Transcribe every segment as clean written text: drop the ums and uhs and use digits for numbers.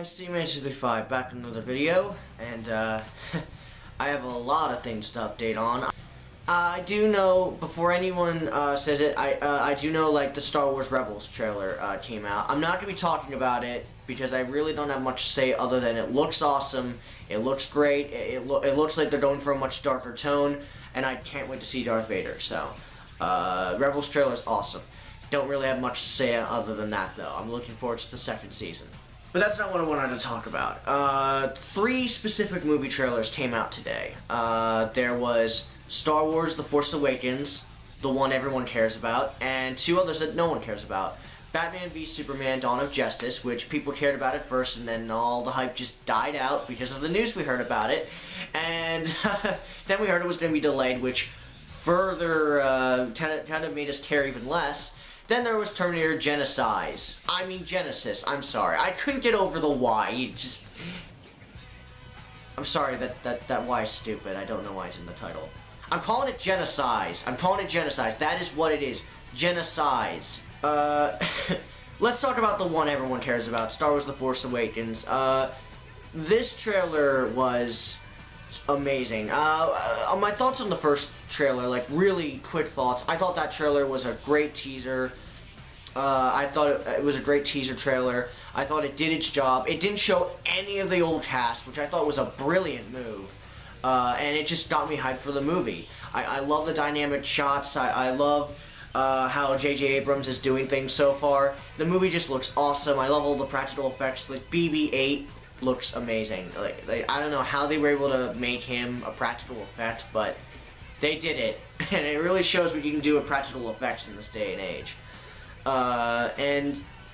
guys, Terminator back in another video, and I have a lot of things to update on. I do know, before anyone says it, I do know, like, the Star Wars Rebels trailer came out. I'm not going to be talking about it because I really don't have much to say other than it looks awesome, it looks great, it looks like they're going for a much darker tone, and I can't wait to see Darth Vader, so Rebels trailer is awesome. Don't really have much to say other than that, though. I'm looking forward to the second season. But that's not what I wanted to talk about. 3 specific movie trailers came out today. There was Star Wars The Force Awakens, the one everyone cares about, and 2 others that no one cares about. Batman v Superman Dawn of Justice, which people cared about at first, and then all the hype just died out because of the news we heard about it. And then we heard it was going to be delayed, which further kind of made us care even less. Then there was Terminator Genesis. I'm sorry. I couldn't get over the Y. I'm sorry, that Y is stupid. I don't know why it's in the title. I'm calling it Genesis. That is what it is. Genesis. Let's talk about the one everyone cares about, Star Wars The Force Awakens. This trailer was amazing. My thoughts on the first trailer, like really quick thoughts. I thought that trailer was a great teaser. I thought it was a great teaser trailer. I thought it did its job. It didn't show any of the old cast, which I thought was a brilliant move. And it just got me hyped for the movie. I love the dynamic shots. I love how J.J. Abrams is doing things so far. The movie just looks awesome. I love all the practical effects. Like BB-8 looks amazing. Like I don't know how they were able to make him a practical effect, but they did it, and it really shows what you can do with practical effects in this day and age.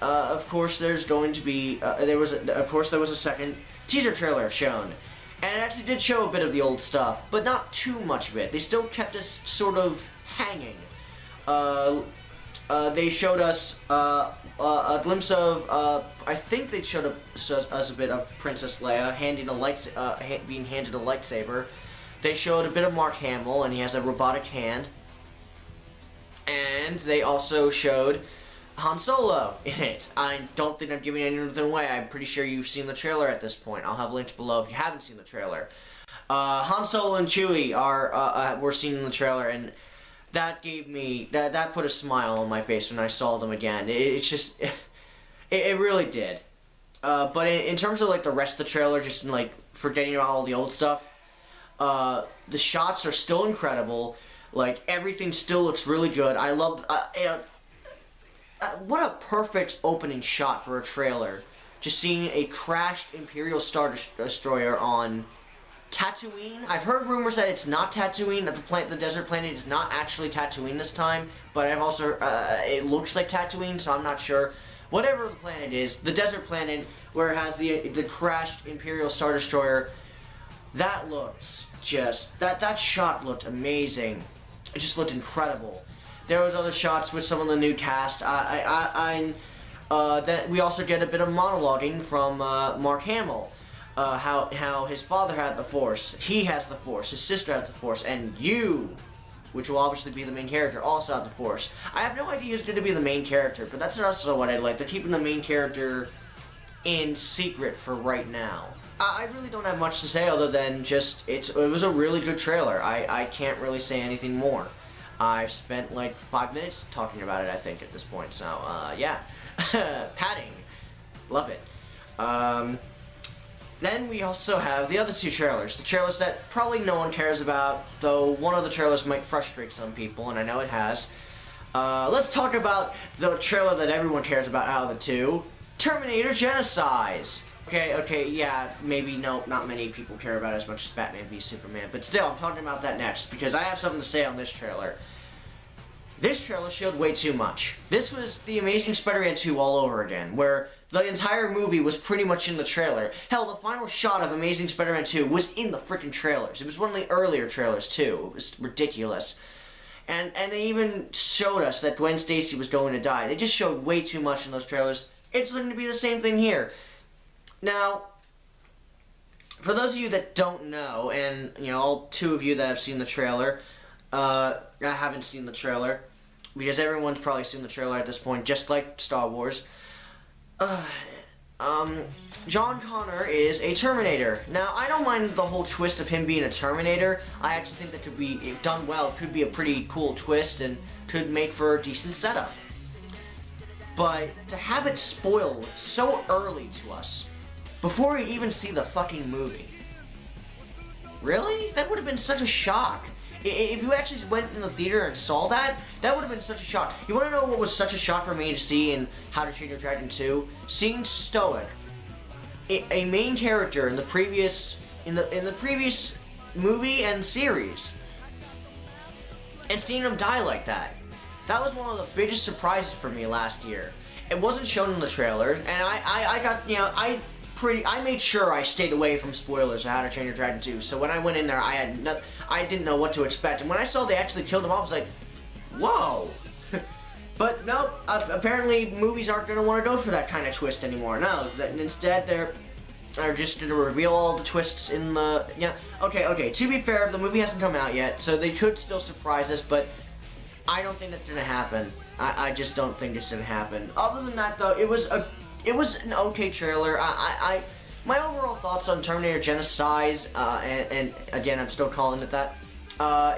Of course, there's going to be there was a second teaser trailer shown, and it actually did show a bit of the old stuff, but not too much of it. They still kept us sort of hanging. They showed us a glimpse of, I think they showed us a bit of Princess Leia being handed a lightsaber. They showed a bit of Mark Hamill, and he has a robotic hand. And they also showed Han Solo in it. I don't think I'm giving anything away. I'm pretty sure you've seen the trailer at this point. I'll have links below if you haven't seen the trailer. Han Solo and Chewie were seen in the trailer, and that gave me, that put a smile on my face when I saw them again. It really did. But in terms of like the rest of the trailer, just in, like forgetting about all the old stuff, the shots are still incredible. Like everything still looks really good. I love what a perfect opening shot for a trailer. Just seeing a crashed Imperial Star Destroyer on Tatooine. I've heard rumors that it's not Tatooine, that the desert planet is not actually Tatooine this time, but I've also, it looks like Tatooine, so I'm not sure. Whatever the planet is, the desert planet where it has the crashed Imperial Star Destroyer, that looks just, that shot looked amazing. It just looked incredible. There was other shots with some of the new cast. That we also get a bit of monologuing from Mark Hamill. How his father had the Force, he has the Force, his sister has the Force, and you, which will obviously be the main character, also have the Force. I have no idea who's going to be the main character, but that's also what I like. They're keeping the main character in secret for right now. I really don't have much to say other than just, it was a really good trailer. I can't really say anything more. I've spent like 5 minutes talking about it, I think, at this point, so, yeah. Padding. Love it. Then we also have the other 2 trailers. The trailers that probably no one cares about, though one of the trailers might frustrate some people, and I know it has. Let's talk about the trailer that everyone cares about out of the 2. Terminator Genesis. Okay, yeah, maybe not many people care about it as much as Batman v Superman, but still, I'm talking about that next, because I have something to say on this trailer. This trailer showed way too much. This was the Amazing Spider-Man 2 all over again, where the entire movie was pretty much in the trailer. Hell, the final shot of Amazing Spider-Man 2 was in the freaking trailers. It was one of the earlier trailers, too. It was ridiculous. And they even showed us that Gwen Stacy was going to die. They just showed way too much in those trailers. It's going to be the same thing here. Now, for those of you that don't know, and, you know, all 2 of you that have seen the trailer, I haven't seen the trailer, because everyone's probably seen the trailer at this point, just like Star Wars. John Connor is a Terminator. Now, I don't mind the whole twist of him being a Terminator. I actually think that could be, if done well, could be a pretty cool twist and could make for a decent setup. But to have it spoiled so early to us, before we even see the fucking movie. Really? That would have been such a shock. If you actually went in the theater and saw that, that would have been such a shock. You want to know what was such a shock for me to see in How to Train Your Dragon 2? Seeing Stoic, a main character in the previous movie and series, and seeing him die like that. That was one of the biggest surprises for me last year. It wasn't shown in the trailer, and I got, you know, I made sure I stayed away from spoilers of How to Train Your Dragon 2. So when I went in there, I didn't know what to expect. And when I saw they actually killed him off, I was like, whoa. But no, apparently movies aren't going to want to go for that kind of twist anymore. No, instead they're just going to reveal all the twists in the, yeah. Okay, to be fair, the movie hasn't come out yet, so they could still surprise us, but I don't think that's going to happen. I just don't think it's going to happen. Other than that, though, it was an okay trailer. My overall thoughts on Terminator Genocide, and again, I'm still calling it that,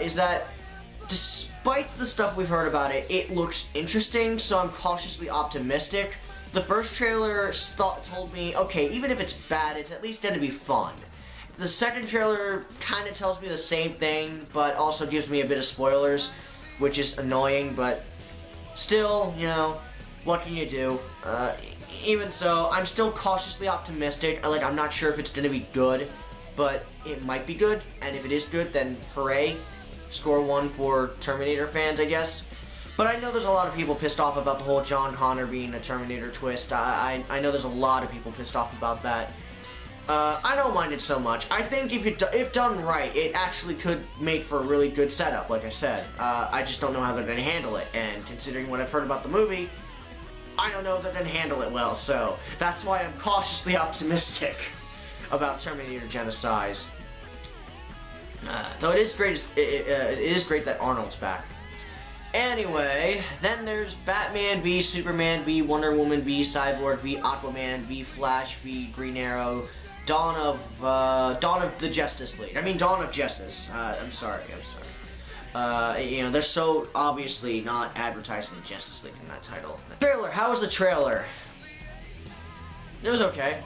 is that despite the stuff we've heard about it, it looks interesting, so I'm cautiously optimistic. The first trailer told me, okay, even if it's bad, it's at least going to be fun. The second trailer kind of tells me the same thing, but also gives me a bit of spoilers, which is annoying, but still, you know, what can you do? Even so, I'm still cautiously optimistic. I'm not sure if it's going to be good, but it might be good, and if it is good, then hooray. Score 1 for Terminator fans, I guess. But I know there's a lot of people pissed off about the whole John Connor being a Terminator twist. I know there's a lot of people pissed off about that. I don't mind it so much. I think if done right, it actually could make for a really good setup, like I said. I just don't know how they're going to handle it, and considering what I've heard about the movie, I don't know if they're going to handle it well, so that's why I'm cautiously optimistic about Terminator Genocide. Though it is great, it is great that Arnold's back. Anyway, then there's Batman v Superman v Wonder Woman v Cyborg v Aquaman v Flash v Green Arrow, Dawn of the Justice League. I mean, Dawn of Justice. I'm sorry. You know, they're so obviously not advertising the Justice League in that title. Trailer. How was the trailer? It was okay.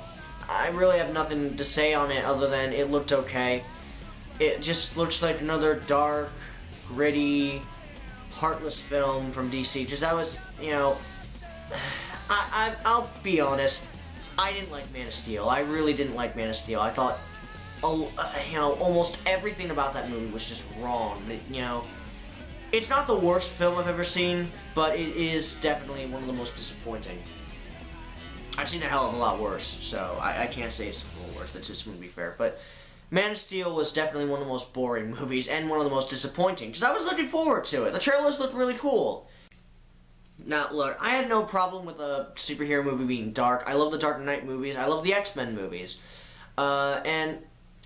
I really have nothing to say on it other than it looked okay. It just looks like another dark, gritty, heartless film from DC. Because that was, you know, I'll be honest. I didn't like Man of Steel. I really didn't like Man of Steel. I thought, you know, almost everything about that movie was just wrong. You know, it's not the worst film I've ever seen, but it is definitely one of the most disappointing. I've seen a hell of a lot worse, so I can't say it's a little worse. That's just going to be fair. But Man of Steel was definitely one of the most boring movies and one of the most disappointing, because I was looking forward to it. The trailers looked really cool. Now, look, I had no problem with a superhero movie being dark. I love the Dark Knight movies. I love the X-Men movies. And,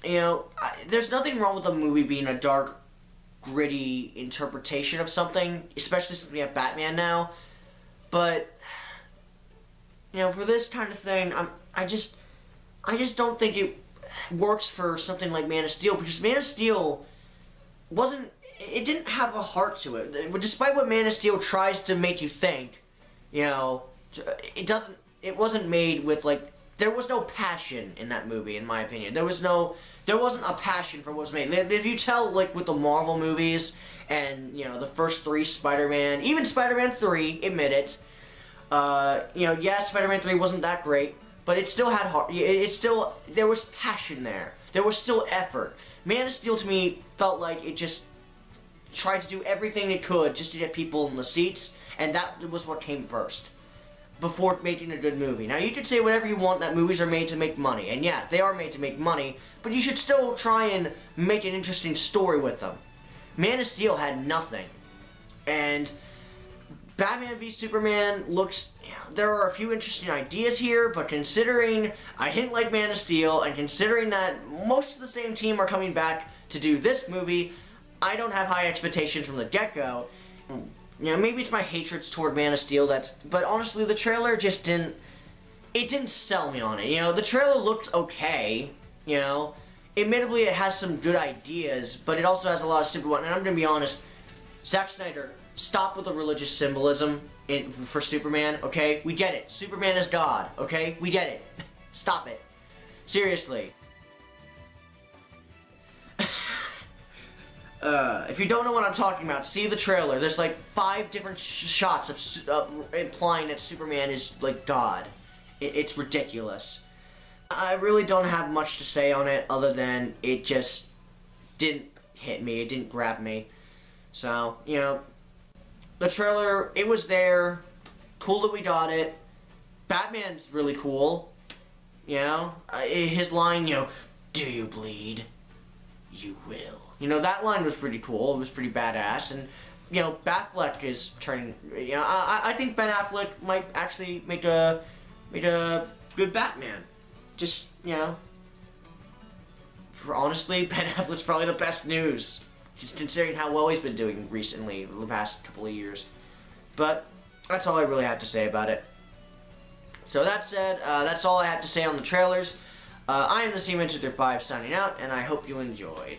you know, there's nothing wrong with a movie being a dark, gritty interpretation of something, especially since we have Batman now. But, you know, for this kind of thing, I just don't think it works for something like Man of Steel, because Man of Steel it didn't have a heart to it. Despite what Man of Steel tries to make you think, you know, it wasn't made with, like, there was no passion in that movie, in my opinion. There wasn't a passion for what was made. If you tell, like, with the Marvel movies and, you know, the first 3 Spider-Man, even Spider-Man 3, admit it, you know, yeah, Spider-Man 3 wasn't that great, but it still had heart. There was passion there. There was still effort. Man of Steel, to me, felt like it just tried to do everything it could just to get people in the seats, and that was what came first, before making a good movie. Now, you could say whatever you want, that movies are made to make money, and yeah, they are made to make money, but you should still try and make an interesting story with them. Man of Steel had nothing, and Batman v Superman looks, you know, there are a few interesting ideas here, but considering I didn't like Man of Steel, and considering that most of the same team are coming back to do this movie, I don't have high expectations from the get-go. You know, maybe it's my hatred toward Man of Steel but honestly, the trailer just didn't it didn't sell me on it. You know, the trailer looked okay, you know. Admittedly, it has some good ideas, but it also has a lot of stupid ones. And I'm gonna be honest, Zack Snyder, stop with the religious symbolism for Superman, okay? We get it. Superman is God, okay? We get it. Stop it. Seriously. If you don't know what I'm talking about, see the trailer. There's like 5 different shots of implying that Superman is like God. It's ridiculous. I really don't have much to say on it other than it just didn't hit me. It didn't grab me. So, you know, the trailer, it was there. Cool that we got it. Batman's really cool. You know, his line, you know, do you bleed? You will. You know, that line was pretty cool. It was pretty badass. And, you know, Batfleck is turning, you know, I think Ben Affleck might actually make a good Batman. Just, you know, honestly, Ben Affleck's probably the best news. Just considering how well he's been doing recently, the past couple of years. But, that's all I really have to say about it. So that said, that's all I have to say on the trailers. I am the Terminator 5 signing out, and I hope you enjoyed.